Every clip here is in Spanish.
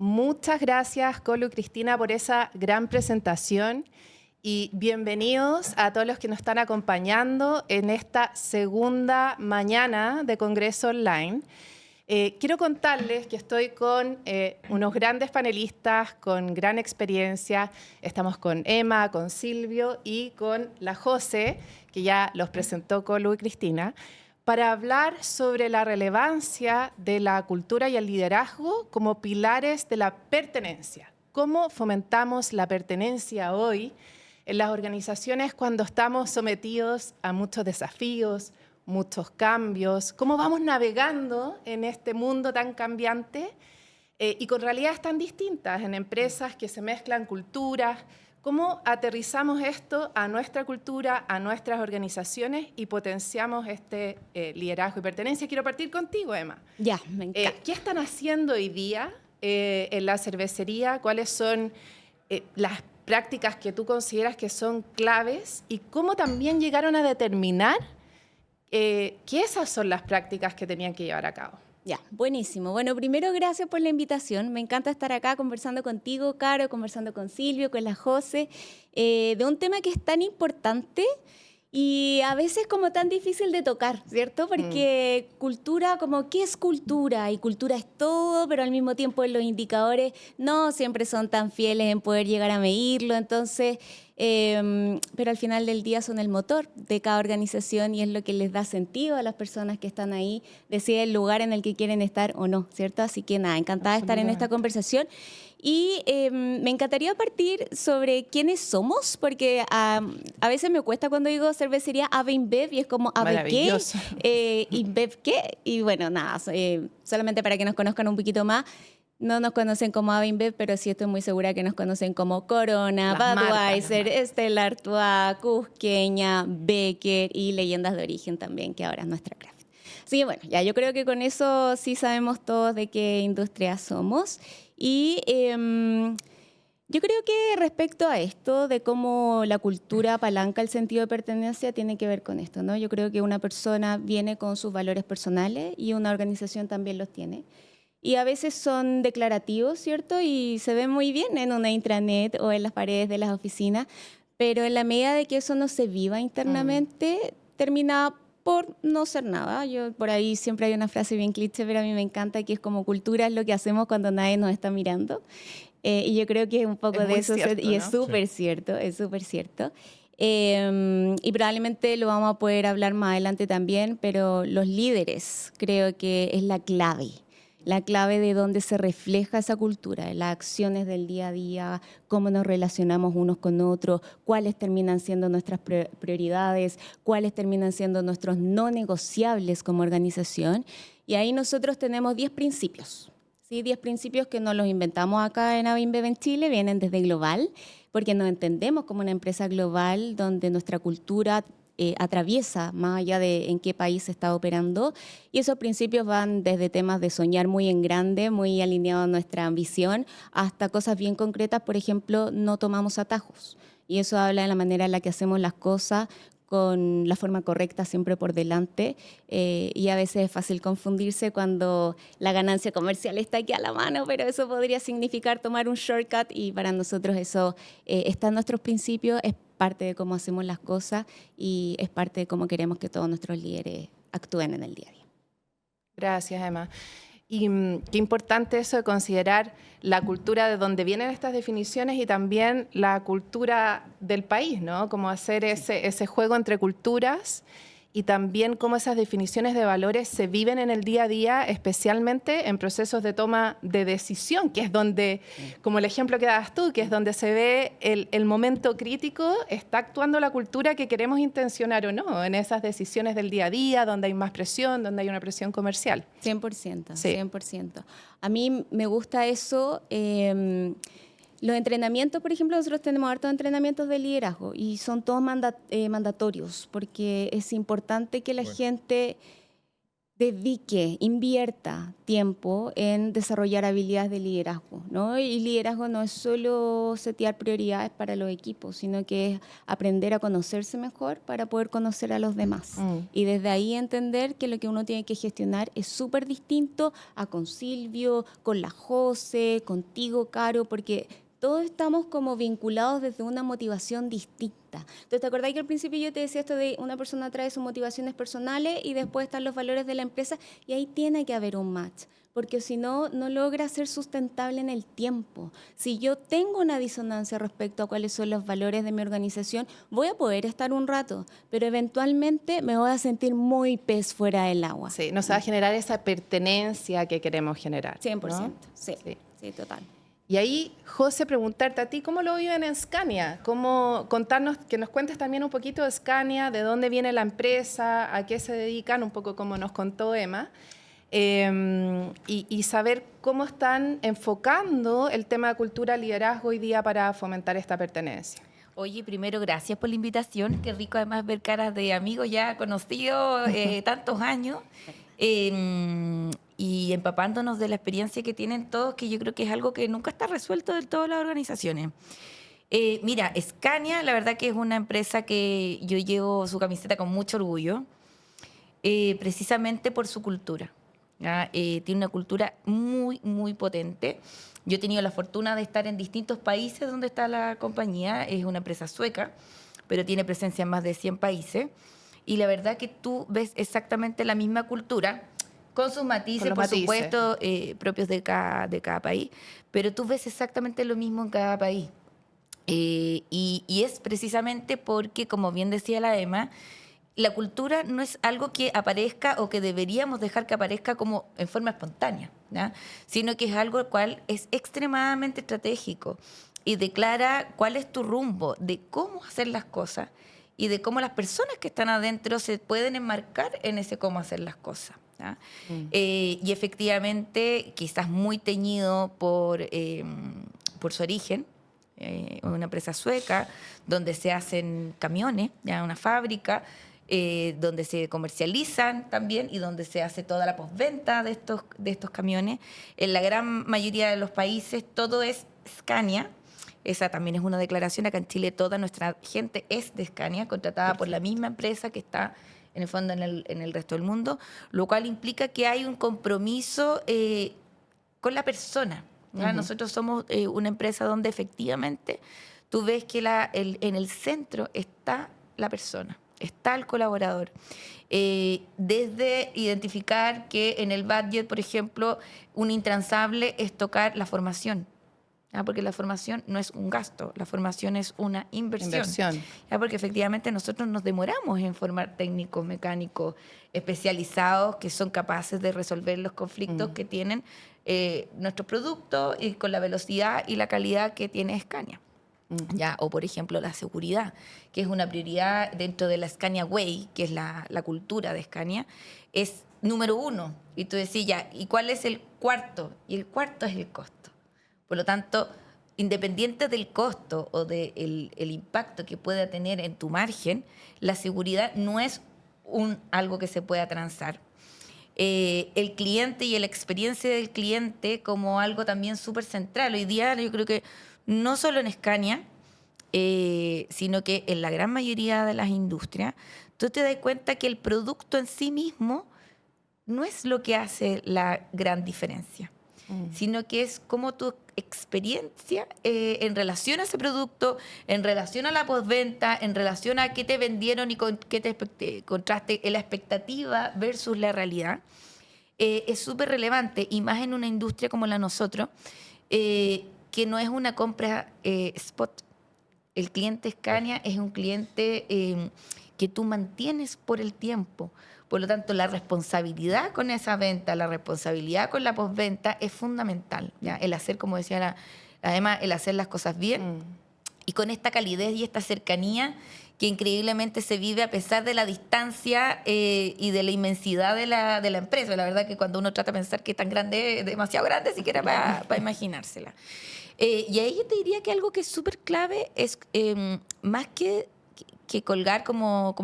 Muchas gracias, Colo y Cristina, por esa gran presentación y bienvenidos a todos los que nos están acompañando en esta segunda mañana de Congreso Online. Quiero contarles que estoy con unos grandes panelistas con gran experiencia. Estamos con Emma, con Silvio y con la José, que ya los presentó Colo y Cristina, para hablar sobre la relevancia de la cultura y el liderazgo como pilares de la pertenencia. ¿Cómo fomentamos la pertenencia hoy en las organizaciones cuando estamos sometidos a muchos desafíos, muchos cambios? ¿Cómo vamos navegando en este mundo tan cambiante y con realidades tan distintas en empresas que se mezclan culturas? ¿Cómo aterrizamos esto a nuestra cultura, a nuestras organizaciones y potenciamos este liderazgo y pertenencia? Quiero partir contigo, Emma. Ya, me encanta. ¿Qué están haciendo hoy día en la cervecería? ¿Cuáles son las prácticas que tú consideras que son claves? ¿Y cómo también llegaron a determinar que esas son las prácticas que tenían que llevar a cabo? Ya, buenísimo. Bueno, primero, gracias por la invitación. Me encanta estar acá conversando contigo, Caro, conversando con Silvio, con la José, de un tema que es tan importante y a veces como tan difícil de tocar, ¿cierto? Porque cultura, como, ¿qué es cultura? Y cultura es todo, pero al mismo tiempo los indicadores no siempre son tan fieles en poder llegar a medirlo. Entonces, pero al final del día son el motor de cada organización y es lo que les da sentido a las personas que están ahí, decide el lugar en el que quieren estar o no, ¿cierto? Así que nada, encantada de estar en esta conversación. Y me encantaría partir sobre quiénes somos, porque a veces me cuesta cuando digo cervecería AB InBev y es como AB qué, InBev qué. Y bueno, nada, solamente para que nos conozcan un poquito más. No nos conocen como AB InBev, pero sí estoy muy segura que nos conocen como Corona, Budweiser, Stella Artois, Cusqueña, Becker y Leyendas de Origen también, que ahora es nuestra craft. Así que bueno, ya yo creo que con eso sí sabemos todos de qué industria somos. Y yo creo que respecto a esto de cómo la cultura apalanca el sentido de pertenencia tiene que ver con esto, ¿no? Yo creo que una persona viene con sus valores personales y una organización también los tiene. Y a veces son declarativos, ¿cierto? Y se ven muy bien en una intranet o en las paredes de las oficinas, pero en la medida de que eso no se viva internamente, termina por no ser nada. Yo por ahí siempre hay una frase bien cliché, pero a mí me encanta, que es como cultura es lo que hacemos cuando nadie nos está mirando. Y yo creo que es un poco de eso, cierto, y es súper cierto, es súper cierto. Y probablemente lo vamos a poder hablar más adelante también, pero los líderes creo que es la clave de dónde se refleja esa cultura, de las acciones del día a día, cómo nos relacionamos unos con otros, cuáles terminan siendo nuestras prioridades, cuáles terminan siendo nuestros no negociables como organización. Y ahí nosotros tenemos 10 principios. ¿Sí? 10 principios que no los inventamos acá en AB InBev en Chile, vienen desde Global, porque nos entendemos como una empresa global donde nuestra cultura atraviesa más allá de en qué país se está operando, y esos principios van desde temas de soñar muy en grande, muy alineados a nuestra ambición, hasta cosas bien concretas. Por ejemplo, no tomamos atajos, y eso habla de la manera en la que hacemos las cosas, con la forma correcta siempre por delante, y a veces es fácil confundirse cuando la ganancia comercial está aquí a la mano, pero eso podría significar tomar un shortcut, y para nosotros eso está en nuestros principios, es parte de cómo hacemos las cosas y es parte de cómo queremos que todos nuestros líderes actúen en el día a día. Gracias, Emma. Y qué importante eso de considerar la cultura de donde vienen estas definiciones y también la cultura del país, ¿no? Como hacer ese juego entre culturas y también cómo esas definiciones de valores se viven en el día a día, especialmente en procesos de toma de decisión, que es donde, como el ejemplo que dabas tú, que es donde se ve el momento crítico, está actuando la cultura que queremos intencionar o no, en esas decisiones del día a día, donde hay más presión, donde hay una presión comercial. 100%, Sí. 100%. A mí me gusta eso. Los entrenamientos, por ejemplo, nosotros tenemos hartos entrenamientos de liderazgo y son todos mandatorios, porque es importante que la gente dedique, invierta tiempo en desarrollar habilidades de liderazgo, ¿no? Y liderazgo no es solo setear prioridades para los equipos, sino que es aprender a conocerse mejor para poder conocer a los demás. Y desde ahí entender que lo que uno tiene que gestionar es súper distinto a con Silvio, con la Jose, contigo, Caro, porque todos estamos como vinculados desde una motivación distinta. Entonces, ¿te acordás que al principio yo te decía esto de una persona trae sus motivaciones personales y después están los valores de la empresa? Y ahí tiene que haber un match, porque si no, no logra ser sustentable en el tiempo. Si yo tengo una disonancia respecto a cuáles son los valores de mi organización, voy a poder estar un rato, pero eventualmente me voy a sentir muy pez fuera del agua. Sí, nos va a generar esa pertenencia que queremos generar. 100%, ¿no? sí, total. Y ahí, José, preguntarte a ti, ¿cómo lo viven en Scania? Contarnos, que nos cuentes también un poquito de Scania, de dónde viene la empresa, a qué se dedican, un poco como nos contó Emma, y saber cómo están enfocando el tema de cultura, liderazgo hoy día para fomentar esta pertenencia. Oye, primero, gracias por la invitación. Qué rico además ver caras de amigos ya conocidos tantos años. Y empapándonos de la experiencia que tienen todos, que yo creo que es algo que nunca está resuelto del todo en las organizaciones. Mira, Scania, la verdad que es una empresa que yo llevo su camiseta con mucho orgullo, precisamente por su cultura. ¿Ya? Tiene una cultura muy, muy potente. Yo he tenido la fortuna de estar en distintos países donde está la compañía. Es una empresa sueca, pero tiene presencia en más de 100 países. Y la verdad que tú ves exactamente la misma cultura, con sus matices, por supuesto, propios de cada país, pero tú ves exactamente lo mismo en cada país. Y es precisamente porque, como bien decía la Emma, la cultura no es algo que aparezca o que deberíamos dejar que aparezca como en forma espontánea, ¿ya? Sino que es algo el cual es extremadamente estratégico y declara cuál es tu rumbo de cómo hacer las cosas y de cómo las personas que están adentro se pueden enmarcar en ese cómo hacer las cosas. Y efectivamente, quizás muy teñido por su origen, una empresa sueca donde se hacen camiones, ya una fábrica, donde se comercializan también y donde se hace toda la postventa de estos camiones. En la gran mayoría de los países todo es Scania. Esa también es una declaración. Acá en Chile toda nuestra gente es de Scania, contratada por la misma empresa que está en el fondo en el resto del mundo, lo cual implica que hay un compromiso con la persona. Nosotros somos una empresa donde efectivamente tú ves que en el centro está la persona, está el colaborador. Desde identificar que en el budget, por ejemplo, un intransable es tocar la formación. Porque la formación no es un gasto, la formación es una inversión. Porque efectivamente nosotros nos demoramos en formar técnicos mecánicos especializados que son capaces de resolver los conflictos que tienen nuestros productos y con la velocidad y la calidad que tiene Scania. ¿Ya? O, por ejemplo, la seguridad, que es una prioridad dentro de la Scania Way, que es la cultura de Scania, es número 1. Y tú decís, ya, ¿y cuál es el cuarto? Y el cuarto es el costo. Por lo tanto, independiente del costo o del impacto que pueda tener en tu margen, la seguridad no es algo que se pueda transar. El cliente y la experiencia del cliente como algo también súper central. Hoy día yo creo que no solo en Scania, sino que en la gran mayoría de las industrias, tú te das cuenta que el producto en sí mismo no es lo que hace la gran diferencia, sino que es como tu experiencia en relación a ese producto, en relación a la postventa, en relación a qué te vendieron y con qué te contraste la expectativa versus la realidad, es súper relevante, y más en una industria como la nosotros, que no es una compra spot. El cliente Scania es un cliente que tú mantienes por el tiempo. Por lo tanto, la responsabilidad con esa venta, la responsabilidad con la postventa es fundamental, ¿ya? El hacer, como decía además, el hacer las cosas bien y con esta calidez y esta cercanía que increíblemente se vive a pesar de la distancia y de la inmensidad de la empresa. La verdad que cuando uno trata de pensar que es tan grande, es demasiado grande siquiera para imaginársela. Y ahí yo te diría que algo que es súper clave es más que que colgar, como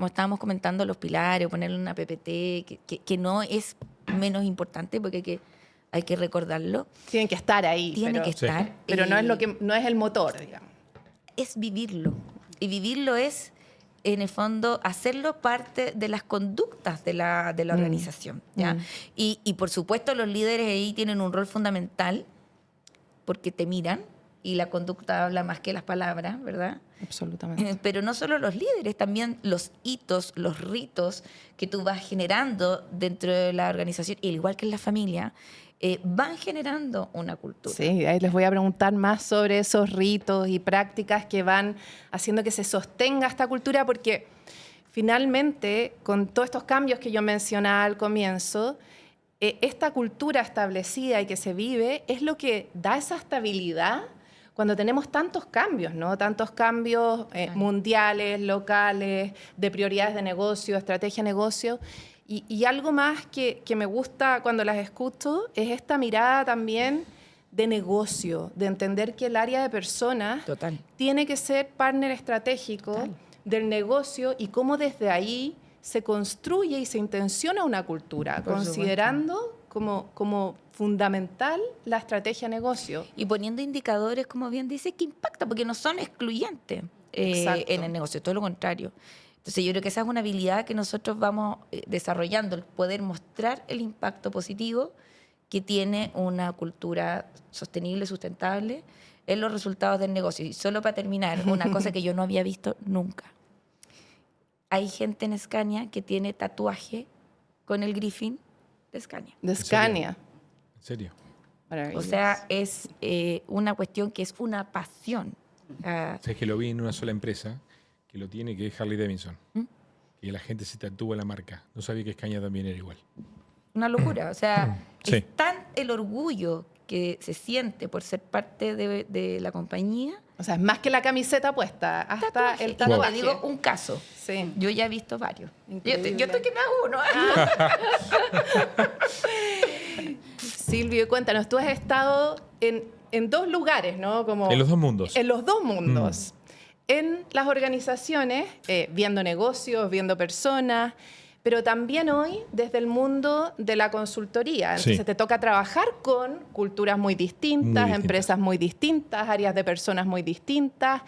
estábamos comentando, los pilares, o ponerle una PPT, que no es menos importante porque hay que recordarlo. Tienen que estar ahí. Tiene que estar. Pero no es el motor, digamos. Es vivirlo. Y vivirlo es, en el fondo, hacerlo parte de las conductas de la organización. ¿Ya? Y por supuesto los líderes ahí tienen un rol fundamental porque te miran y la conducta habla más que las palabras, ¿verdad? Absolutamente. Pero no solo los líderes, también los hitos, los ritos que tú vas generando dentro de la organización, igual que en la familia, van generando una cultura. Sí, ahí les voy a preguntar más sobre esos ritos y prácticas que van haciendo que se sostenga esta cultura, porque finalmente, con todos estos cambios que yo mencionaba al comienzo, esta cultura establecida y que se vive es lo que da esa estabilidad cuando tenemos tantos cambios, ¿no? Tantos cambios mundiales, locales, de prioridades de negocio, estrategia de negocio. Y algo más que me gusta cuando las escucho es esta mirada también de negocio, de entender que el área de personas tiene que ser partner estratégico del negocio y cómo desde ahí se construye y se intenciona una cultura, considerando como fundamental la estrategia de negocio. Y poniendo indicadores, como bien dice, que impactan, porque no son excluyentes en el negocio, todo lo contrario. Entonces yo creo que esa es una habilidad que nosotros vamos desarrollando, el poder mostrar el impacto positivo que tiene una cultura sostenible, sustentable, en los resultados del negocio. Y solo para terminar, una cosa que yo no había visto nunca. Hay gente en Scania que tiene tatuaje con el Griffin de Scania. De Scania. ¿En serio? O sea, es una cuestión que es una pasión. ¿Sabes que lo vi en una sola empresa que lo tiene, que es Harley Davidson? Que la gente se tatúa la marca. No sabía que Scania también era igual. Una locura. O sea, Sí. es tan el orgullo que se siente por ser parte de la compañía. O sea, es más que la camiseta puesta, hasta Tatuaje. el Y tatuaje. te digo un caso. Sí. Yo ya he visto varios. Yo Increíble. estoy que me hago uno. Silvio, cuéntanos, tú has estado en dos lugares, ¿no? Como En los dos mundos. En los dos mundos. En las organizaciones, viendo negocios, viendo personas, pero también hoy desde el mundo de la consultoría. Entonces Sí. te toca trabajar con culturas muy distintas, empresas muy distintas, áreas de personas muy distintas.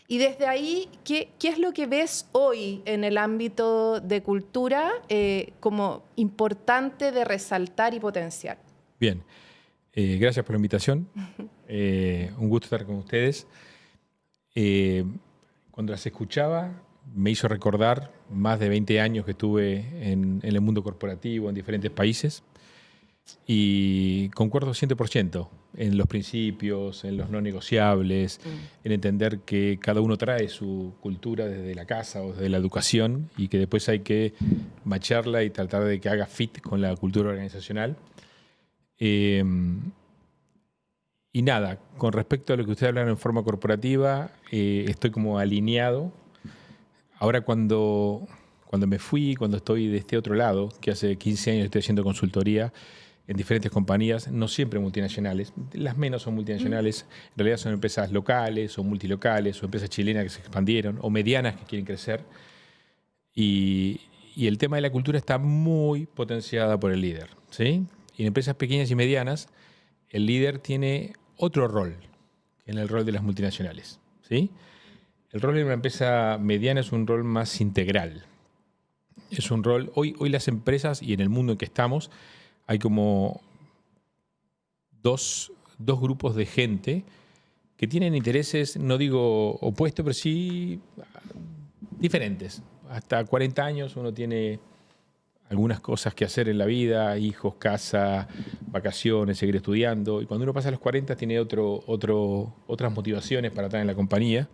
Y desde ahí, ¿qué es lo que ves hoy en el ámbito de cultura como importante de resaltar y potenciar? Bien. Gracias por la invitación. Un gusto estar con ustedes. Cuando las escuchaba, me hizo recordar más de 20 años que estuve en el mundo corporativo en diferentes países y concuerdo 100% en los principios, en los no negociables, en entender que cada uno trae su cultura desde la casa o desde la educación y que después hay que macharla y tratar de que haga fit con la cultura organizacional. Y nada, con respecto a lo que ustedes hablan en forma corporativa, estoy como alineado. Ahora cuando me fui, cuando estoy de este otro lado, que hace 15 años estoy haciendo consultoría en diferentes compañías, no siempre multinacionales, las menos son multinacionales, en realidad son empresas locales o multilocales o empresas chilenas que se expandieron o medianas que quieren crecer. Y el tema de la cultura está muy potenciada por el líder, ¿sí? Y en empresas pequeñas y medianas, el líder tiene otro rol que en el rol de las multinacionales, ¿sí? El rol en una empresa mediana es un rol más integral. Es un rol, hoy las empresas y en el mundo en que estamos, hay como dos grupos de gente que tienen intereses, no digo opuestos, pero sí diferentes. Hasta 40 años uno tiene algunas cosas que hacer en la vida, hijos, casa, vacaciones, seguir estudiando. Y cuando uno pasa a los 40 tiene otras motivaciones para estar en la compañía.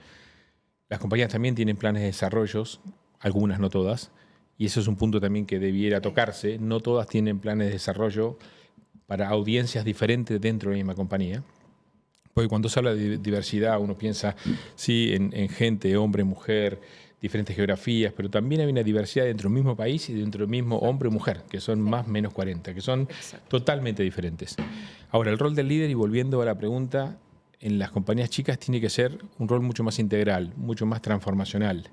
Las compañías también tienen planes de desarrollos, algunas, no todas. Y eso es un punto también que debiera tocarse. No todas tienen planes de desarrollo para audiencias diferentes dentro de la misma compañía. Porque cuando se habla de diversidad, uno piensa, sí, en gente, hombre, mujer, diferentes geografías, pero también hay una diversidad dentro del mismo país y dentro del mismo hombre o mujer, que son más o menos 40, que son totalmente diferentes. Ahora, el rol del líder, y volviendo a la pregunta, en las compañías chicas tiene que ser un rol mucho más integral, mucho más transformacional.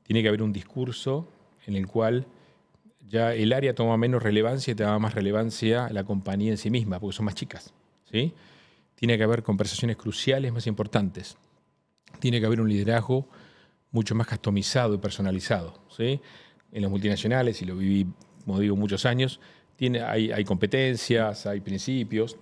tiene que haber un discurso en el cual ya el área toma menos relevancia y te da más relevancia la compañía en sí misma, porque son más chicas, ¿sí? Tiene que haber conversaciones cruciales más importantes. Tiene que haber un liderazgo mucho más customizado y personalizado, ¿sí? En las multinacionales, y lo viví, como digo, muchos años, hay competencias, hay principios.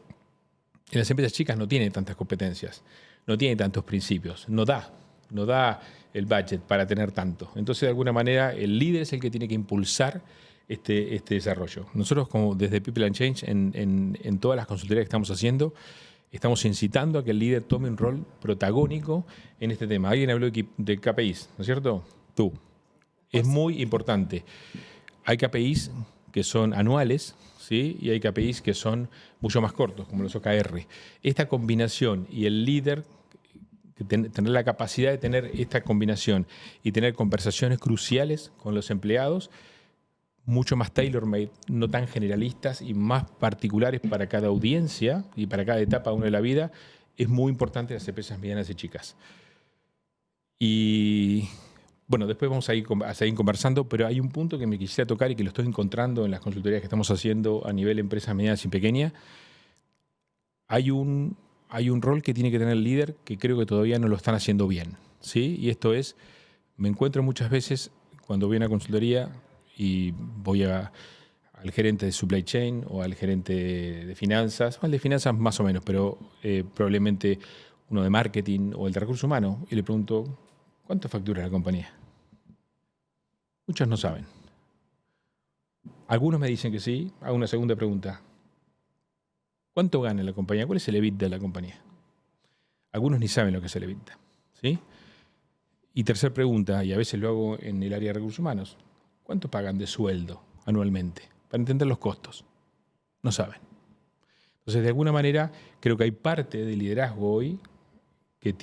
En las empresas chicas no tienen tantas competencias, no tienen tantos principios, no da el budget para tener tanto. Entonces, de alguna manera, el líder es el que tiene que impulsar este desarrollo. Nosotros, como desde People and Change, en todas las consultorías que estamos haciendo, estamos incitando a que el líder tome un rol protagónico en este tema. Alguien habló de KPIs, ¿no es cierto? Tú. Es muy importante. Hay KPIs que son anuales, ¿sí? Y hay KPIs que son mucho más cortos, como los OKR. Esta combinación y el líder, tener la capacidad de tener esta combinación y tener conversaciones cruciales con los empleados, mucho más tailor-made, no tan generalistas y más particulares para cada audiencia y para cada etapa de la vida, es muy importante en las empresas medianas y chicas. Y bueno, después vamos a seguir conversando, pero hay un punto que me quisiera tocar y que lo estoy encontrando en las consultorías que estamos haciendo a nivel empresas medianas y pequeñas. Hay un rol que tiene que tener el líder que creo que todavía no lo están haciendo bien, ¿sí? Y esto es, me encuentro muchas veces cuando voy a una consultoría y voy al gerente de supply chain o al gerente de finanzas, o al de finanzas más o menos, pero probablemente uno de marketing o el de recursos humanos, y le pregunto, ¿cuánto factura la compañía? Muchos no saben. Algunos me dicen que sí. Hago una segunda pregunta. ¿Cuánto gana la compañía? ¿Cuál es el EBITDA de la compañía? Algunos ni saben lo que es el EBITDA, ¿sí? Y tercera pregunta, y a veces lo hago en el área de recursos humanos. ¿Cuánto pagan de sueldo anualmente? Para entender los costos. No saben. Entonces, de alguna manera, creo que hay parte del liderazgo hoy que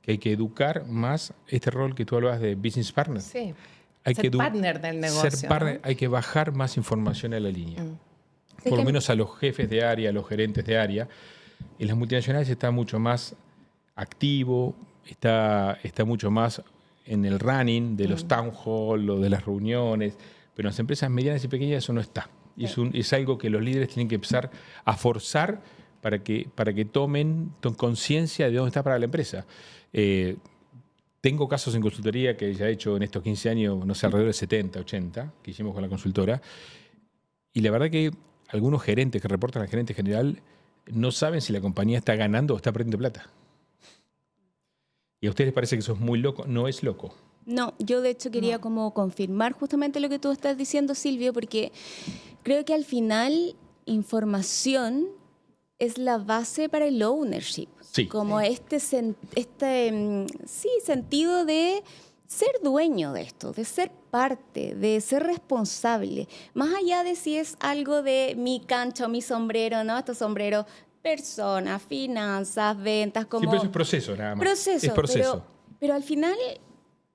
hay que educar más este rol que tú hablabas de business partner. Sí. Hay Ser partner del negocio. Ser partner, ¿no? hay que bajar más información a la línea. Por lo menos a los jefes de área, a los gerentes de área. En las multinacionales está mucho más activo, está mucho más en el running de los town hall o de las reuniones, pero en las empresas medianas y pequeñas eso no está. Y es algo que los líderes tienen que empezar a forzar para que tomen conciencia de dónde está para la empresa. Tengo casos en consultoría que ya he hecho en estos 15 años, no sé, alrededor de 70, 80, que hicimos con la consultora, y la verdad que algunos gerentes que reportan al gerente general no saben si la compañía está ganando o está perdiendo plata. ¿Y a ustedes les parece que eso es muy loco? No es loco. No, yo de hecho quería como confirmar justamente lo que tú estás diciendo, Silvio, porque creo que al final información es la base para el ownership. Sí. Como sentido de ser dueño de esto, de ser parte, de ser responsable. Más allá de si es algo de mi cancha o mi sombrero, ¿no? Estos sombreros, personas, finanzas, ventas, como... Sí, pero eso es proceso nada más. Proceso, es proceso. Pero al final,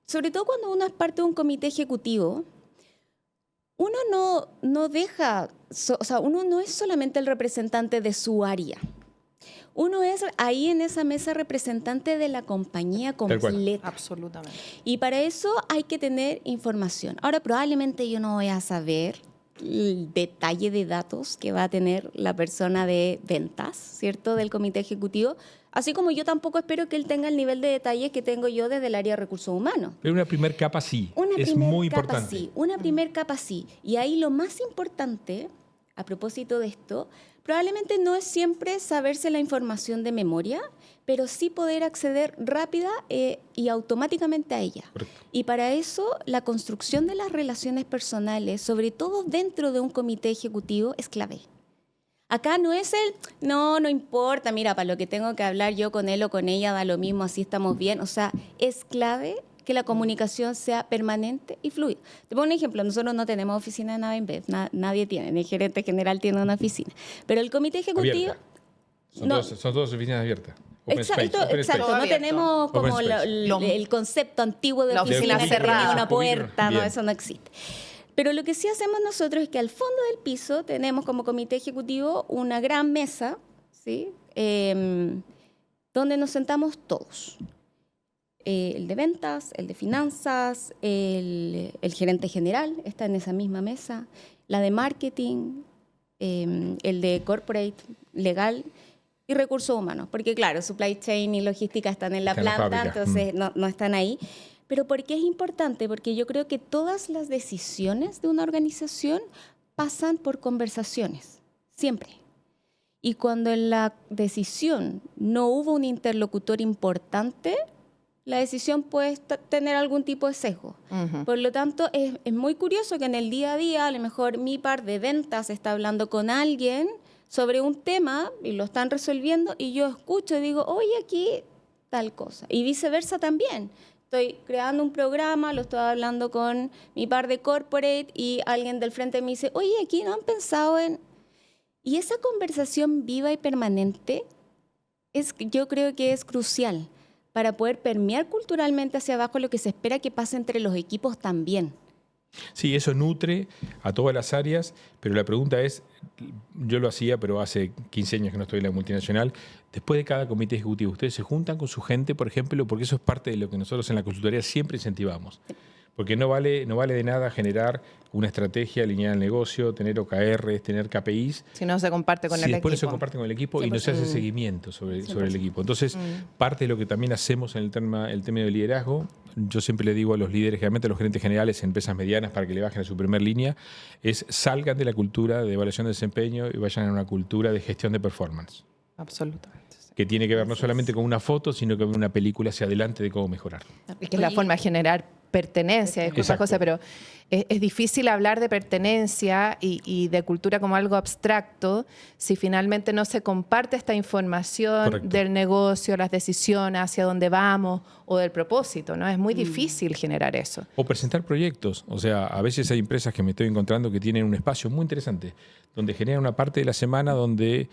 sobre todo cuando uno es parte de un comité ejecutivo, uno no deja... uno no es solamente el representante de su área. Uno es ahí en esa mesa representante de la compañía completa. Absolutamente. Y para eso hay que tener información. Ahora, probablemente yo no voy a saber el detalle de datos que va a tener la persona de ventas, ¿cierto?, del comité ejecutivo, así como yo tampoco espero que él tenga el nivel de detalle que tengo yo desde el área de recursos humanos. Pero una primer capa sí, es muy importante. Una primer capa sí. Y ahí lo más importante, a propósito de esto, probablemente no es siempre saberse la información de memoria, pero sí poder acceder rápida y automáticamente a ella. Correcto. Y para eso, la construcción de las relaciones personales, sobre todo dentro de un comité ejecutivo, es clave. Acá no es no importa, mira, para lo que tengo que hablar yo con él o con ella, da lo mismo, así estamos bien. O sea, es clave que la comunicación sea permanente y fluida. Te pongo un ejemplo, nosotros no tenemos oficina en Avenbev, nadie tiene, ni el gerente general tiene una oficina, pero el comité ejecutivo... Abierta. Son todas oficinas abiertas. Exacto, no tenemos como el concepto antiguo de la oficina que cerrada, tenía una puerta, no, bien. eso no existe. Pero lo que sí hacemos nosotros es que al fondo del piso tenemos como comité ejecutivo una gran mesa, ¿sí? Donde nos sentamos todos. el de ventas, el de finanzas, el gerente general está en esa misma mesa, la de marketing, el de corporate, legal y recursos humanos. Porque claro, supply chain y logística están en la planta, entonces no están ahí. Pero ¿por qué es importante? Porque yo creo que todas las decisiones de una organización pasan por conversaciones, siempre. Y cuando en la decisión no hubo un interlocutor importante, la decisión puede tener algún tipo de sesgo. Por lo tanto, es muy curioso que en el día a día, a lo mejor mi par de ventas está hablando con alguien sobre un tema y lo están resolviendo y yo escucho y digo, oye, aquí tal cosa. Y viceversa también. Estoy creando un programa, lo estoy hablando con mi par de corporate y alguien del frente me dice, oye, aquí no han pensado en... Y esa conversación viva y permanente yo creo que es crucial para poder permear culturalmente hacia abajo lo que se espera que pase entre los equipos también. Sí, eso nutre a todas las áreas, pero la pregunta es, yo lo hacía, pero hace 15 años que no estoy en la multinacional, después de cada comité ejecutivo, ¿ustedes se juntan con su gente, por ejemplo? Porque eso es parte de lo que nosotros en la consultoría siempre incentivamos. Porque no vale de nada generar una estrategia alineada al negocio, tener OKRs, tener KPIs. Si no se comparte con el equipo. Después no se comparte con el equipo 100%. Y no se hace seguimiento sobre el equipo. Entonces, parte de lo que también hacemos en el tema de liderazgo, yo siempre le digo a los líderes, generalmente a los gerentes generales en empresas medianas para que le bajen a su primer línea, es salgan de la cultura de evaluación de desempeño y vayan a una cultura de gestión de performance. Absolutamente. Que tiene que ver no solamente con una foto, sino con una película hacia adelante de cómo mejorarlo. Y que es la forma de generar pertenencia. Disculpa, José, pero es difícil hablar de pertenencia y de cultura como algo abstracto si finalmente no se comparte esta información del negocio, las decisiones, hacia dónde vamos o del propósito, ¿no? Es muy difícil generar eso. O presentar proyectos. O sea, a veces hay empresas que me estoy encontrando que tienen un espacio muy interesante, donde generan una parte de la semana donde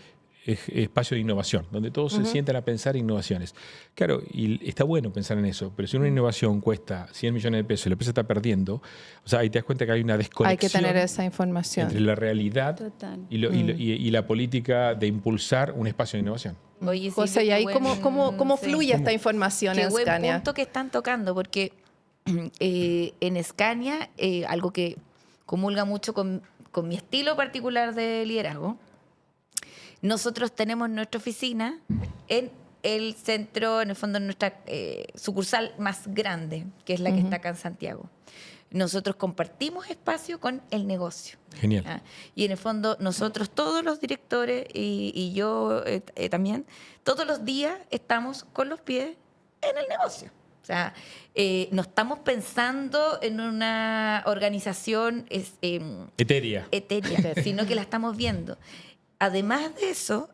espacio de innovación, donde todos se sientan a pensar innovaciones. Claro, y está bueno pensar en eso, pero si una innovación cuesta 100 millones de pesos y la empresa está perdiendo, o sea, ahí te das cuenta que hay una desconexión. Hay que tener esa información. Entre la realidad y la política de impulsar un espacio de innovación. Oye, José, ¿y ahí cómo fluye esta información en Scania? Qué buen punto que están tocando, porque en Scania, algo que comulga mucho con mi estilo particular de liderazgo, nosotros tenemos nuestra oficina en el centro, en el fondo, nuestra sucursal más grande, que es la que está acá en Santiago. Nosotros compartimos espacio con el negocio. Genial. Y en el fondo, nosotros, todos los directores y yo también, todos los días estamos con los pies en el negocio. O sea, no estamos pensando en una organización etérea, sino que la estamos viendo. Además de eso,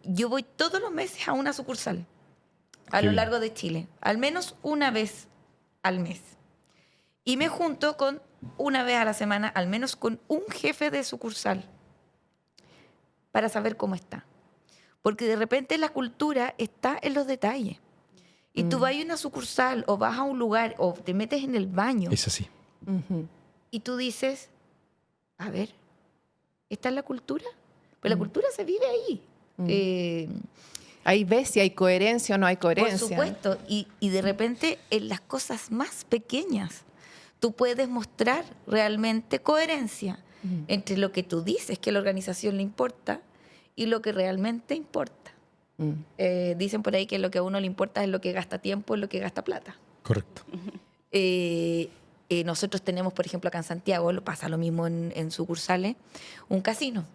yo voy todos los meses a una sucursal a lo largo de Chile, al menos una vez al mes. Y me junto con una vez a la semana, al menos con un jefe de sucursal, para saber cómo está. Porque de repente la cultura está en los detalles. Y tú vas a una sucursal o vas a un lugar o te metes en el baño. Es así. Y tú dices, a ver, ¿esta es la cultura? Pero la cultura se vive ahí. Ahí ves si hay coherencia o no hay coherencia. Por supuesto. Y de repente, en las cosas más pequeñas, tú puedes mostrar realmente coherencia entre lo que tú dices que a la organización le importa y lo que realmente importa. Dicen por ahí que lo que a uno le importa es lo que gasta tiempo, es lo que gasta plata. Correcto. Nosotros tenemos, por ejemplo, acá en Santiago, pasa lo mismo en sucursales, un casino.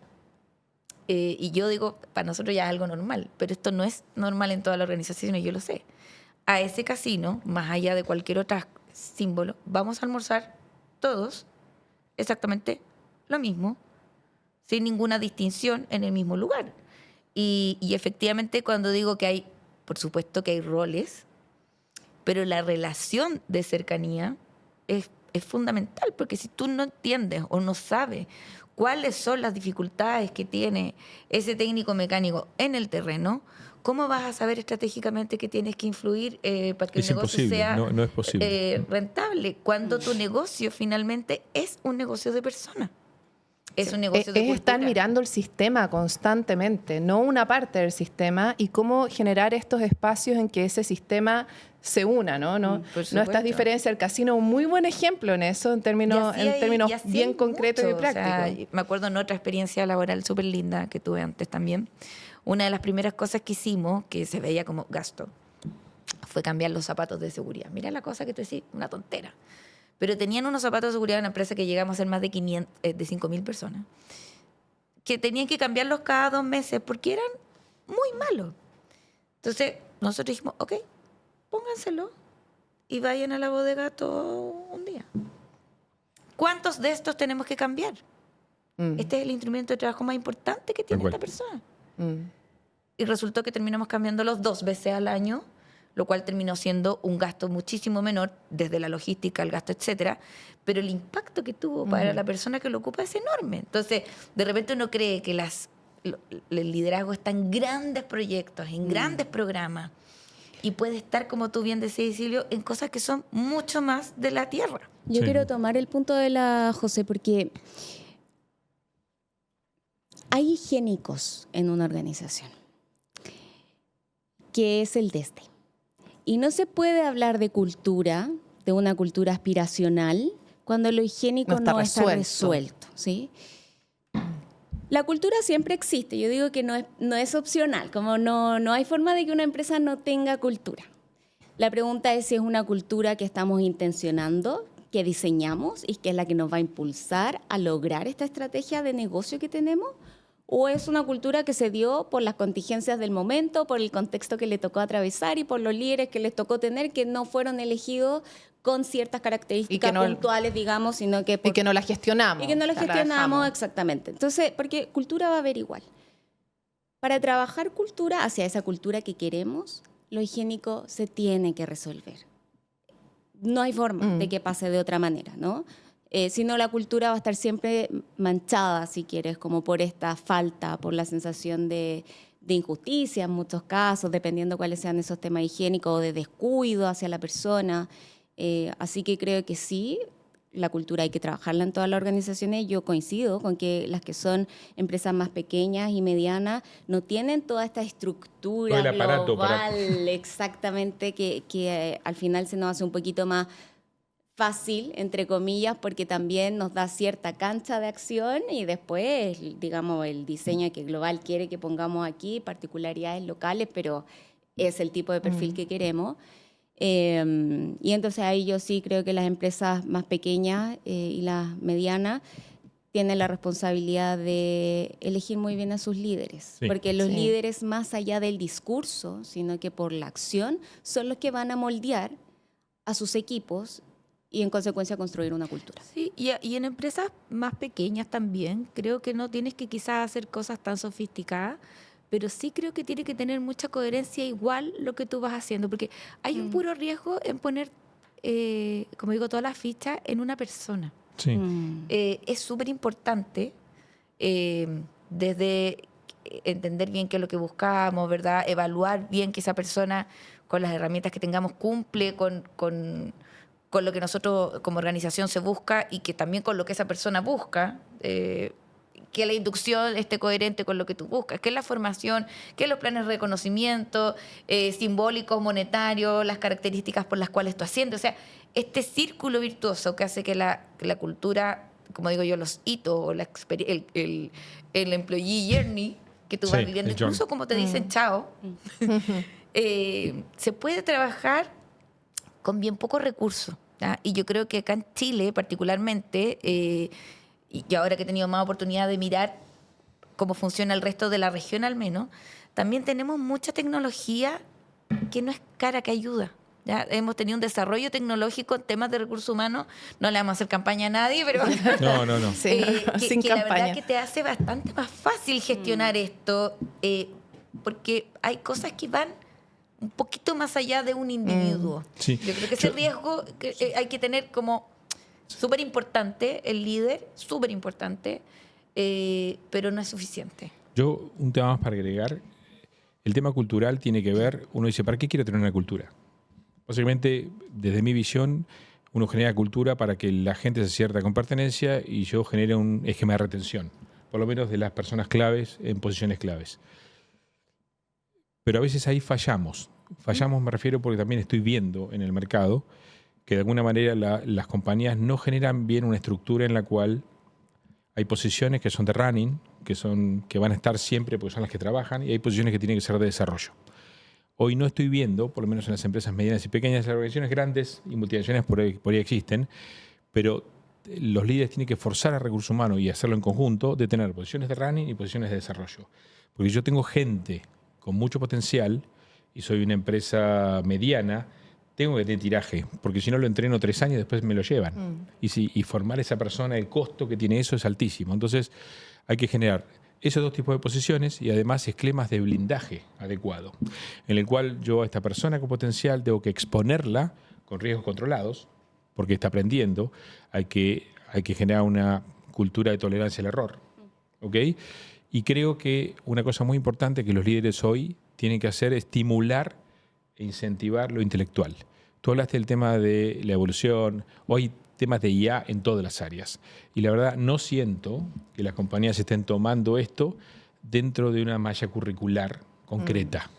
Y yo digo, para nosotros ya es algo normal, pero esto no es normal en todas las organizaciones, yo lo sé. A ese casino, más allá de cualquier otro símbolo, vamos a almorzar todos exactamente lo mismo, sin ninguna distinción en el mismo lugar. Y efectivamente cuando digo que hay, por supuesto que hay roles, pero la relación de cercanía es fundamental, porque si tú no entiendes o no sabes cuáles son las dificultades que tiene ese técnico mecánico en el terreno, ¿cómo vas a saber estratégicamente que tienes que influir para que el negocio sea no es posible. Rentable? Cuando tu negocio finalmente es un negocio de personas. Es un negocio de Es cultura. estar mirando el sistema constantemente, no una parte del sistema, y cómo generar estos espacios en que ese sistema se una, ¿no? No, Por no supuesto. estas diferencias. El casino es un muy buen ejemplo en eso, en términos, Y así bien hay concretos y mucho. O sea, prácticos. me acuerdo en otra experiencia laboral súper linda que tuve antes también. Una de las primeras cosas que hicimos, que se veía como gasto, fue cambiar los zapatos de seguridad. Mira la cosa que tú decís, una tontera. Pero tenían unos zapatos de seguridad en una empresa que llegamos a ser más de 5.000 personas, que tenían que cambiarlos cada 2 meses porque eran muy malos. Entonces, nosotros dijimos, ok, pónganselo y vayan a la bodega todo un día. ¿Cuántos de estos tenemos que cambiar? Este es el instrumento de trabajo más importante que tiene esta persona. Y resultó que terminamos cambiándolos 2 veces al año, lo cual terminó siendo un gasto muchísimo menor, desde la logística, el gasto, etcétera, pero el impacto que tuvo para la persona que lo ocupa es enorme. Entonces, de repente uno cree que el liderazgo está en grandes proyectos, en grandes programas, y puede estar, como tú bien decías, Silvio, en cosas que son mucho más de la tierra. Yo quiero tomar el punto de la José, porque hay higiénicos en una organización, que es el desde. Y no se puede hablar de cultura, de una cultura aspiracional, cuando lo higiénico no está resuelto, ¿sí? La cultura siempre existe. Yo digo que no es opcional, como no hay forma de que una empresa no tenga cultura. La pregunta es si es una cultura que estamos intencionando, que diseñamos y que es la que nos va a impulsar a lograr esta estrategia de negocio que tenemos, o es una cultura que se dio por las contingencias del momento, por el contexto que le tocó atravesar y por los líderes que les tocó tener, que no fueron elegidos con ciertas características puntuales, digamos, sino que... Y que no las gestionamos. Y que no las gestionamos, exactamente. Entonces, porque cultura va a haber igual. Para trabajar cultura hacia esa cultura que queremos, lo higiénico se tiene que resolver. No hay forma de que pase de otra manera, ¿no? Si no, la cultura va a estar siempre manchada, si quieres, como por esta falta, por la sensación de injusticia en muchos casos, dependiendo cuáles sean esos temas higiénicos, o de descuido hacia la persona. Así que creo que sí, la cultura hay que trabajarla en todas las organizaciones. Yo coincido con que las que son empresas más pequeñas y medianas no tienen toda esta estructura global, exactamente, que al final se nos hace un poquito más fácil, entre comillas, porque también nos da cierta cancha de acción y después, digamos, el diseño que global quiere que pongamos aquí, particularidades locales, pero es el tipo de perfil que queremos. Y entonces ahí yo sí creo que las empresas más pequeñas y las medianas tienen la responsabilidad de elegir muy bien a sus líderes, porque los líderes, más allá del discurso, sino que por la acción, son los que van a moldear a sus equipos y en consecuencia construir una cultura. Sí, y en empresas más pequeñas también, creo que no tienes que quizás hacer cosas tan sofisticadas, pero sí creo que tiene que tener mucha coherencia igual lo que tú vas haciendo, porque hay un puro riesgo en poner, como digo, todas las fichas en una persona. Sí. Es súper importante desde entender bien qué es lo que buscamos, ¿verdad? Evaluar bien que esa persona, con las herramientas que tengamos, cumple con lo que nosotros como organización se busca y que también con lo que esa persona busca, que la inducción esté coherente con lo que tú buscas, que es la formación, que los planes de reconocimiento, simbólicos, monetarios, las características por las cuales tú haciendo. O sea, este círculo virtuoso que hace que la cultura, como digo yo, los hitos o el employee journey que tú vas viviendo, incluso como te dicen chao, se puede trabajar con bien pocos recursos. Y yo creo que acá en Chile particularmente, y ahora que he tenido más oportunidad de mirar cómo funciona el resto de la región al menos, también tenemos mucha tecnología que no es cara, que ayuda. ¿Ya? Hemos tenido un desarrollo tecnológico en temas de recursos humanos, no le vamos a hacer campaña a nadie, pero No. Sí, sin que campaña. La verdad que te hace bastante más fácil gestionar esto, porque hay cosas que van un poquito más allá de un individuo. Sí. Yo creo que ese riesgo que hay que tener como súper importante, el líder, súper importante, pero no es suficiente. Yo, un tema más para agregar, el tema cultural tiene que ver, uno dice, ¿para qué quiero tener una cultura? Básicamente, desde mi visión, uno genera cultura para que la gente se sienta con pertenencia y yo genere un esquema de retención, por lo menos de las personas claves en posiciones claves. Pero a veces ahí fallamos. Fallamos me refiero porque también estoy viendo en el mercado que de alguna manera las compañías no generan bien una estructura en la cual hay posiciones que son de running, que van a estar siempre porque son las que trabajan, y hay posiciones que tienen que ser de desarrollo. Hoy no estoy viendo, por lo menos en las empresas medianas y pequeñas, las organizaciones grandes y multinacionales por ahí existen, pero los líderes tienen que forzar a recursos humanos y hacerlo en conjunto de tener posiciones de running y posiciones de desarrollo. Porque yo tengo gente con mucho potencial y soy una empresa mediana, tengo que tener tiraje, porque si no lo entreno 3 años, después me lo llevan. Y formar a esa persona, el costo que tiene eso es altísimo. Entonces hay que generar esos 2 tipos de posiciones y además esquemas de blindaje adecuado, en el cual yo a esta persona con potencial tengo que exponerla con riesgos controlados, porque está aprendiendo, hay que generar una cultura de tolerancia al error. ¿Ok? Y creo que una cosa muy importante que los líderes hoy tienen que hacer es estimular e incentivar lo intelectual. Tú hablaste del tema de la evolución, hoy temas de IA en todas las áreas. Y la verdad no siento que las compañías estén tomando esto dentro de una malla curricular concreta.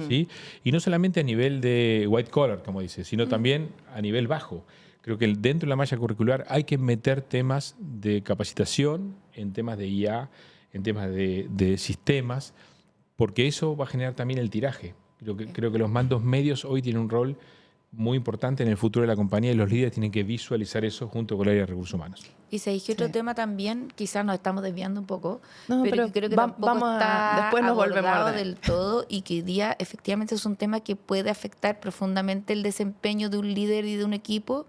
¿Sí? Y no solamente a nivel de white collar, como dices, sino también a nivel bajo. Creo que dentro de la malla curricular hay que meter temas de capacitación, en temas de IA, en temas de sistemas, porque eso va a generar también el tiraje. Creo que los mandos medios hoy tienen un rol muy importante en el futuro de la compañía y los líderes tienen que visualizar eso junto con el área de recursos humanos. Y se dije otro tema también, quizás nos estamos desviando un poco, pero que creo que tampoco después nos volvemos a ordenar del todo y que hoy día efectivamente es un tema que puede afectar profundamente el desempeño de un líder y de un equipo,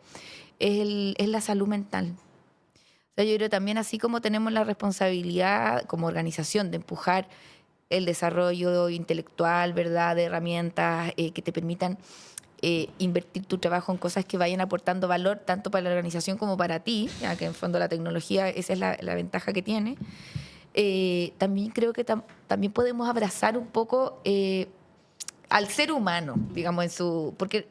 es la salud mental. O sea, yo creo también así como tenemos la responsabilidad como organización de empujar el desarrollo intelectual, ¿verdad?, de herramientas que te permitan invertir tu trabajo en cosas que vayan aportando valor tanto para la organización como para ti, ya que en fondo la tecnología esa es la ventaja que tiene. También creo que también podemos abrazar un poco al ser humano, digamos, porque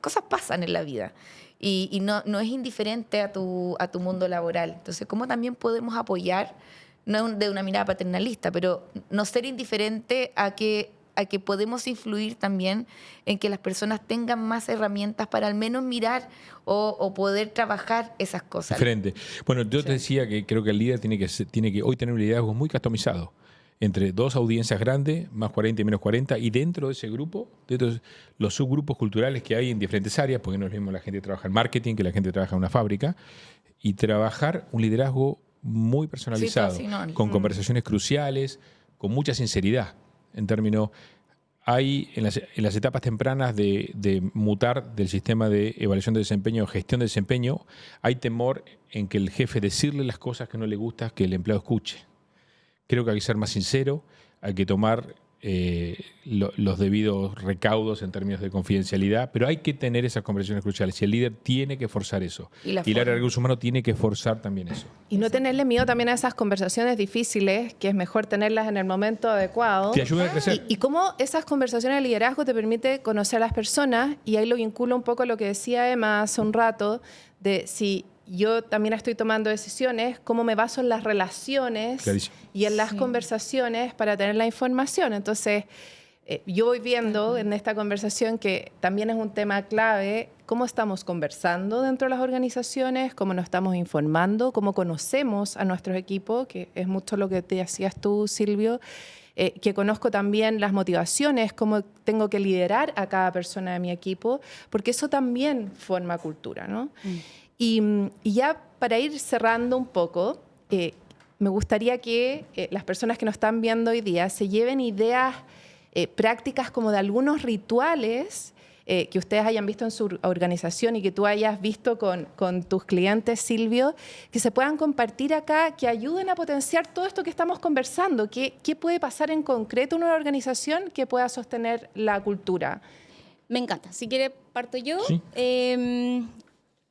cosas pasan en la vida y no es indiferente a tu mundo laboral. Entonces, ¿cómo también podemos apoyar, no de una mirada paternalista, pero no ser indiferente a que podemos influir también en que las personas tengan más herramientas para al menos mirar o poder trabajar esas cosas? Diferente. Bueno, yo te decía que creo que el líder tiene que hoy tener un liderazgo muy customizado, entre 2 audiencias grandes, más 40 y menos 40, y dentro de ese grupo, dentro de los subgrupos culturales que hay en diferentes áreas, porque no es lo mismo la gente que trabaja en marketing que la gente que trabaja en una fábrica, y trabajar un liderazgo muy personalizado, con conversaciones cruciales, con mucha sinceridad. En términos, hay en las etapas tempranas de mutar del sistema de evaluación de desempeño o gestión de desempeño, hay temor en que el jefe decirle las cosas que no le gusta que el empleado escuche. Creo que hay que ser más sincero, hay que tomar los debidos recaudos en términos de confidencialidad, pero hay que tener esas conversaciones cruciales y el líder tiene que forzar eso. Y el área de recursos humanos tiene que forzar también eso. Y no tenerle miedo también a esas conversaciones difíciles, que es mejor tenerlas en el momento adecuado. Te ayuda a crecer. Y cómo esas conversaciones de liderazgo te permite conocer a las personas, y ahí lo vinculo un poco a lo que decía Emma hace un rato, de si yo también estoy tomando decisiones, cómo me baso en las relaciones y en las conversaciones para tener la información. Entonces, yo voy viendo en esta conversación que también es un tema clave, cómo estamos conversando dentro de las organizaciones, cómo nos estamos informando, cómo conocemos a nuestros equipos, que es mucho lo que te hacías tú, Silvio, que conozco también las motivaciones, cómo tengo que liderar a cada persona de mi equipo, porque eso también forma cultura, ¿no? Y ya para ir cerrando un poco, me gustaría que las personas que nos están viendo hoy día se lleven ideas prácticas como de algunos rituales que ustedes hayan visto en su organización y que tú hayas visto con tus clientes, Silvio, que se puedan compartir acá, que ayuden a potenciar todo esto que estamos conversando. ¿Qué puede pasar en concreto en una organización que pueda sostener la cultura? Me encanta. Si quiere, parto yo. Sí.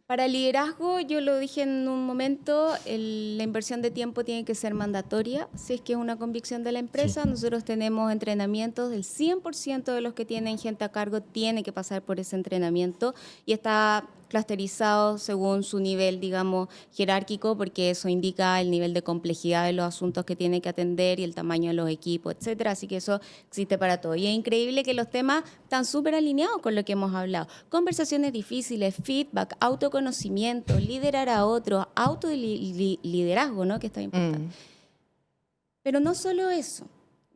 Para el liderazgo, yo lo dije en un momento, la inversión de tiempo tiene que ser mandatoria. Si es que es una convicción de la empresa, sí. Nosotros tenemos entrenamientos, del 100% de los que tienen gente a cargo tiene que pasar por ese entrenamiento y está clusterizados según su nivel, digamos, jerárquico, porque eso indica el nivel de complejidad de los asuntos que tiene que atender y el tamaño de los equipos, etcétera. Así que eso existe para todo. Y es increíble que los temas están súper alineados con lo que hemos hablado. Conversaciones difíciles, feedback, autoconocimiento, liderar a otros, autoliderazgo, ¿no? Que está importante. Pero no solo eso.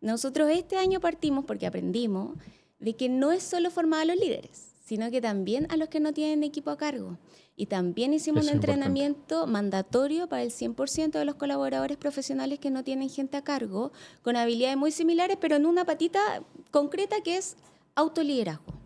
Nosotros este año partimos porque aprendimos de que no es solo formar a los líderes, sino que también a los que no tienen equipo a cargo. Y también hicimos un entrenamiento mandatorio para el 100% de los colaboradores profesionales que no tienen gente a cargo, con habilidades muy similares, pero en una patita concreta que es autoliderazgo.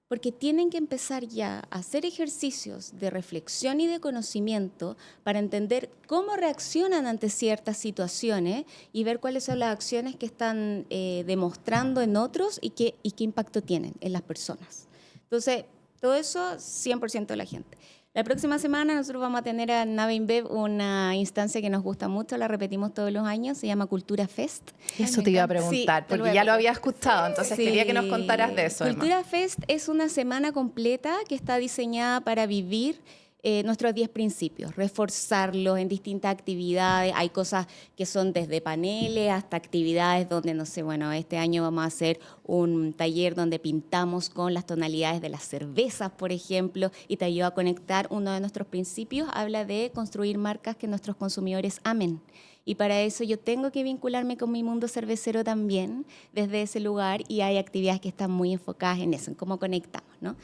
Porque tienen que empezar ya a hacer ejercicios de reflexión y de conocimiento para entender cómo reaccionan ante ciertas situaciones y ver cuáles son las acciones que están demostrando en otros y qué impacto tienen en las personas. Entonces, todo eso 100% de la gente. La próxima semana nosotros vamos a tener en Nave InBev una instancia que nos gusta mucho, la repetimos todos los años, se llama Cultura Fest. Eso te iba a preguntar, sí, porque ya lo había escuchado, entonces quería que nos contaras de eso. Cultura Fest es una semana completa que está diseñada para vivir nuestros 10 principios, reforzarlos en distintas actividades. Hay cosas que son desde paneles hasta actividades donde, no sé, bueno, este año vamos a hacer un taller donde pintamos con las tonalidades de las cervezas, por ejemplo, y te ayuda a conectar. Uno de nuestros principios habla de construir marcas que nuestros consumidores amen. Y para eso yo tengo que vincularme con mi mundo cervecero también desde ese lugar, y hay actividades que están muy enfocadas en eso, en cómo conectamos, ¿no?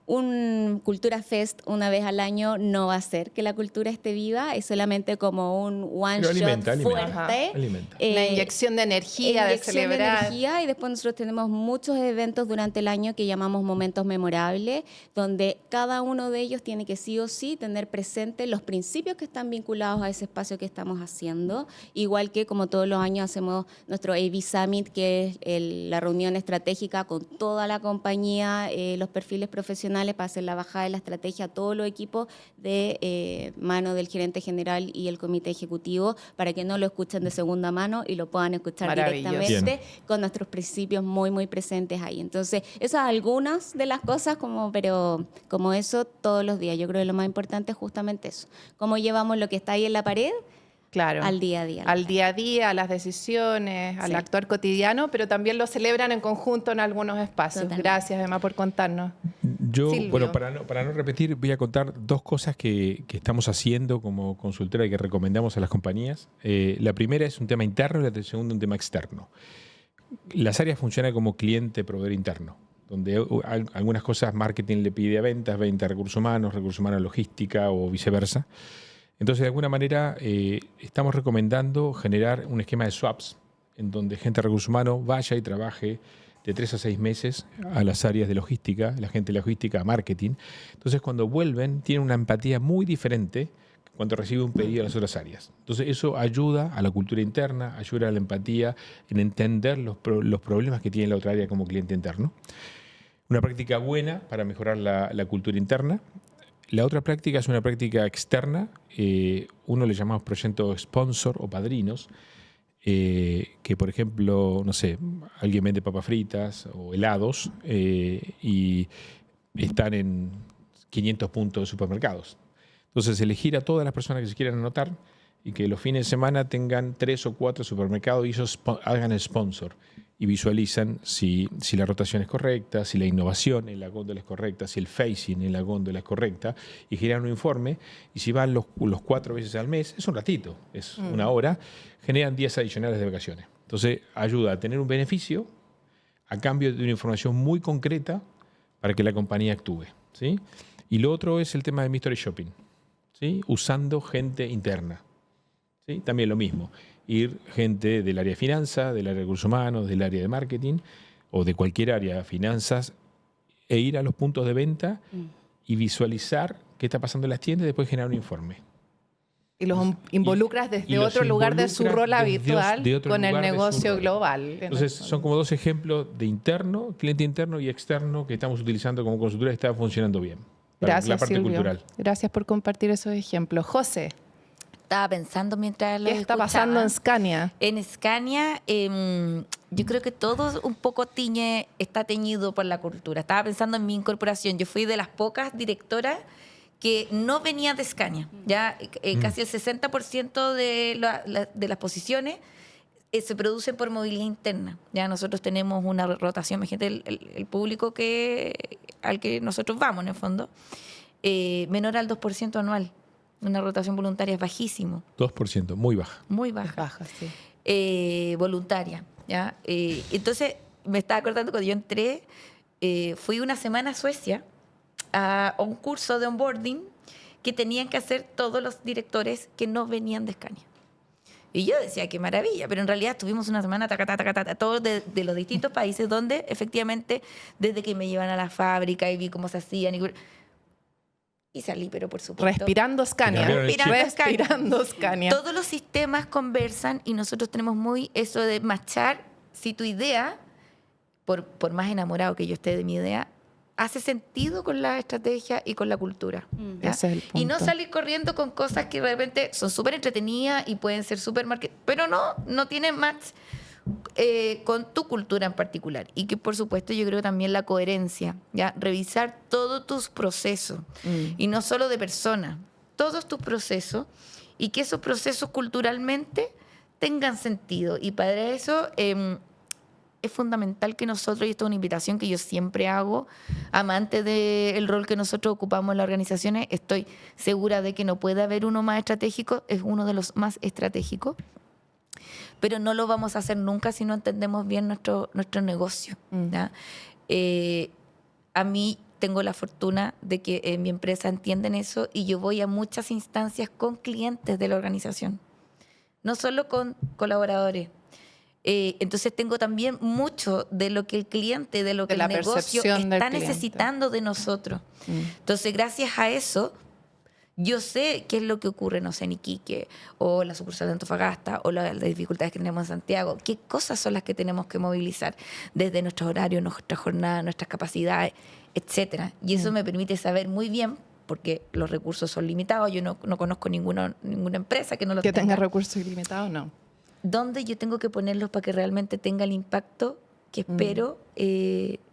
Un Cultura Fest una vez al año no va a hacer que la cultura esté viva, es solamente como un one-shot fuerte. La inyección de energía, de celebrar. Y después nosotros tenemos muchos eventos durante el año que llamamos momentos memorables, donde cada uno de ellos tiene que sí o sí tener presente los principios que están vinculados a ese espacio que estamos haciendo, igual que como todos los años hacemos nuestro AV Summit, que es la reunión estratégica con toda la compañía, los perfiles profesionales, para hacer la bajada de la estrategia a todos los equipos de mano del gerente general y el comité ejecutivo, para que no lo escuchen de segunda mano y lo puedan escuchar directamente con nuestros principios muy, muy presentes ahí. Entonces, esas algunas de las cosas, pero como eso todos los días. Yo creo que lo más importante es justamente eso. Cómo llevamos lo que está ahí en la pared. Claro, al día a día. Al día a día, a las decisiones, al actuar cotidiano, pero también lo celebran en conjunto en algunos espacios. Totalmente. Gracias, Emma, por contarnos. Yo, bueno, para no repetir, voy a contar dos cosas que estamos haciendo como consultora y que recomendamos a las compañías. La primera es un tema interno y la segunda un tema externo. Las áreas funcionan como cliente-proveedor interno, donde algunas cosas marketing le pide a ventas, venta a recursos humanos logística o viceversa. Entonces, de alguna manera, estamos recomendando generar un esquema de swaps, en donde gente de recursos humanos vaya y trabaje de 3 a 6 meses a las áreas de logística, la gente de logística a marketing. Entonces, cuando vuelven, tienen una empatía muy diferente cuando reciben un pedido de las otras áreas. Entonces, eso ayuda a la cultura interna, ayuda a la empatía en entender los problemas que tiene la otra área como cliente interno. Una práctica buena para mejorar la cultura interna. La otra práctica es una práctica externa, uno le llamamos proyecto sponsor o padrinos, que por ejemplo, no sé, alguien vende papas fritas o helados y están en 500 puntos de supermercados. Entonces elegir a todas las personas que se quieran anotar y que los fines de semana tengan 3 o 4 supermercados y ellos hagan el sponsor y visualizan si la rotación es correcta, si la innovación en la góndola es correcta, si el facing en la góndola es correcta, y generan un informe. Y si van los 4 veces al mes, es un ratito, es una hora, generan días adicionales de vacaciones. Entonces ayuda a tener un beneficio a cambio de una información muy concreta para que la compañía actúe, ¿sí? Y lo otro es el tema de mystery shopping, ¿sí? Usando gente interna, ¿sí? También lo mismo. Ir gente del área de finanzas, del área de recursos humanos, del área de marketing o de cualquier área de finanzas e ir a los puntos de venta y visualizar qué está pasando en las tiendas y después generar un informe. Y los involucras desde otro lugar de su rol habitual con el negocio global. Entonces son como dos ejemplos de interno, cliente interno y externo que estamos utilizando como consultora y está funcionando bien. Gracias, la parte Silvio. cultural. Gracias por compartir esos ejemplos. José. estaba pensando mientras lo ¿Qué está pasando en escuchaba. Scania? En Scania, yo creo que todo un poco está teñido por la cultura. Estaba pensando en mi incorporación. Yo fui de las pocas directoras que no venía de Scania. Ya casi el 60% de las posiciones se producen por movilidad interna. Ya nosotros tenemos una rotación, imagínate el público al que nosotros vamos, en el fondo, menor al 2% anual. Una rotación voluntaria es bajísimo. 2%, muy baja. Muy baja. Baja, sí. Voluntaria. ¿Ya? Entonces, me estaba acordando cuando yo entré, fui una semana a Suecia a un curso de onboarding que tenían que hacer todos los directores que no venían de Scania. Y yo decía, qué maravilla, pero en realidad tuvimos una semana todos de los distintos países donde efectivamente, desde que me llevan a la fábrica y vi cómo se hacían y salí, pero por supuesto. Respirando Scania. Respirando Scania. Todos los sistemas conversan y nosotros tenemos muy eso de matchar si tu idea, por más enamorado que yo esté de mi idea, hace sentido con la estrategia y con la cultura. ¿ya? Ese es el punto. Y no salir corriendo con cosas que de repente son súper entretenidas y pueden ser súper pero no tienen match con tu cultura en particular. Y que por supuesto yo creo que también la coherencia, ¿ya? Revisar todos tus procesos y no solo de personas, todos tus procesos y que esos procesos culturalmente tengan sentido. Y para eso es fundamental que nosotros, y esto es una invitación que yo siempre hago, amante del rol que nosotros ocupamos en las organizaciones, estoy segura de que no puede haber uno más estratégico, es uno de los más estratégicos, pero no lo vamos a hacer nunca si no entendemos bien nuestro negocio. ¿ya? A mí tengo la fortuna de que en mi empresa entienden eso y yo voy a muchas instancias con clientes de la organización, no solo con colaboradores. Entonces tengo también mucho de lo que el cliente, de lo que el negocio está necesitando de nosotros. Entonces, gracias a eso, yo sé qué es lo que ocurre, no sé, en Iquique, o la sucursal de Antofagasta, o las dificultades que tenemos en Santiago. ¿Qué cosas son las que tenemos que movilizar desde nuestros horarios, nuestras jornadas, nuestras capacidades, etcétera? Y eso me permite saber muy bien, porque los recursos son limitados. Yo no conozco ninguna empresa que no lo tenga. Que tenga recursos ilimitados, no. ¿Dónde yo tengo que ponerlos para que realmente tenga el impacto que espero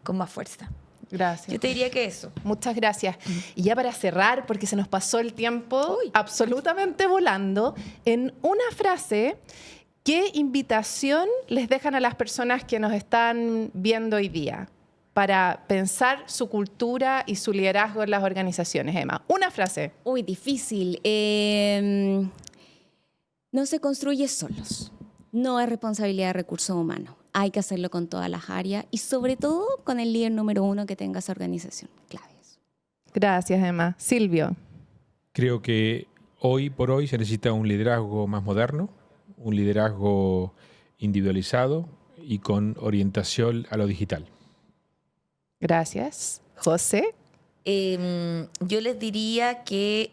con más fuerza? Gracias. Yo te diría que eso. Muchas gracias. Y ya para cerrar, porque se nos pasó el tiempo absolutamente volando, en una frase, ¿qué invitación les dejan a las personas que nos están viendo hoy día para pensar su cultura y su liderazgo en las organizaciones, Emma? Una frase. Uy, difícil. No se construye solos. No es responsabilidad de recursos humanos. Hay que hacerlo con todas las áreas y sobre todo con el líder número 1 que tenga esa organización. Clave eso. Gracias, Emma. Silvio. Creo que hoy por hoy se necesita un liderazgo más moderno, un liderazgo individualizado y con orientación a lo digital. Gracias. José. Yo les diría que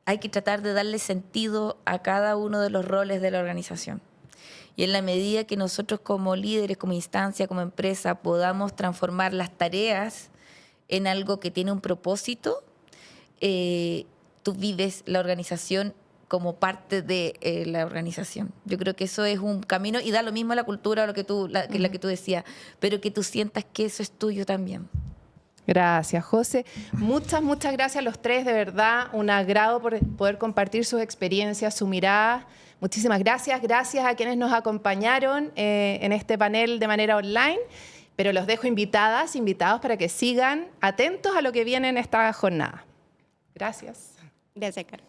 hay que tratar de darle sentido a cada uno de los roles de la organización. Y en la medida que nosotros como líderes, como instancia, como empresa, podamos transformar las tareas en algo que tiene un propósito, tú vives la organización como parte de la organización. Yo creo que eso es un camino y da lo mismo a la cultura, la que tú decías, pero que tú sientas que eso es tuyo también. Gracias, José. Muchas gracias a los tres, de verdad, un agrado por poder compartir sus experiencias, su mirada. Muchísimas gracias. Gracias a quienes nos acompañaron en este panel de manera online, pero los dejo invitados para que sigan atentos a lo que viene en esta jornada. Gracias. Gracias, Caro.